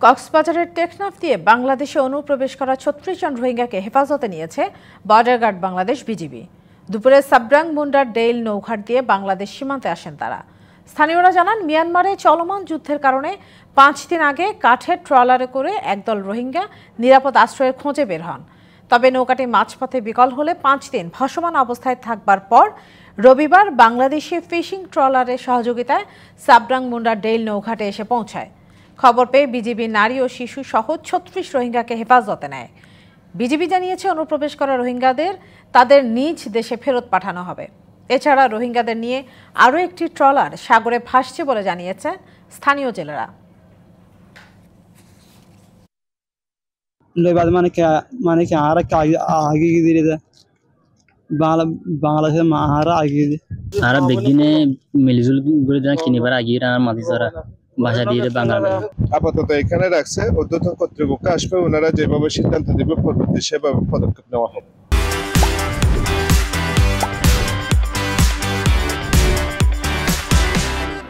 কক্সবাজারের টেকনাফ দিয়ে বাংলাদেশে অনুপ্রবেশ করা ৩৬ জন রোহিঙ্গাকে হেফাজতে নিয়েছে বর্ডার গার্ড বাংলাদেশ বিজিবি। দুপুরে সাবরাং মুন্ডার ডেইল নৌঘাট দিয়ে বাংলাদেশ সীমান্তে আসেন তারা। স্থানীয়রা জানান, মিয়ানমারে চলমান যুদ্ধের কারণে ৫ দিন আগে কাঠের ট্রলারে করে একদল রোহিঙ্গা নিরাপদ আশ্রয়ের খোঁজে বের হন। তবে নৌকাটি মাঝপথে বিকল হলে ৫ দিন ভাসমান অবস্থায় থাকবার পর রবিবার বাংলাদেশি ফিশিং ট্রলারের সহযোগিতায় সাবরাং মুন্ডার ডেইল নৌঘাটে এসে পৌঁছায়। খবর পেয়ে বিজিবি নারী ও শিশু সহ ৩৬ রোহিঙ্গাকে হেফাজতে নেয়। বিজিবি জানিয়েছে, অনুপ্রবেশ করা রোহিঙ্গাদের তাদের নিজ দেশে ফেরত পাঠানো হবে। এছাড়া রোহিঙ্গাদের নিয়ে আরও একটি ট্রলার সাগরে ভাসছে বলে জানিয়েছে স্থানীয় জেলেরা। আপাতত এখানে রাখছে, ঊর্ধ্বতন কর্তৃপক্ষ আসবে, ওনারা যেভাবে সিদ্ধান্ত দিবে পরবর্তী সেভাবে পদক্ষেপ নেওয়া হবে।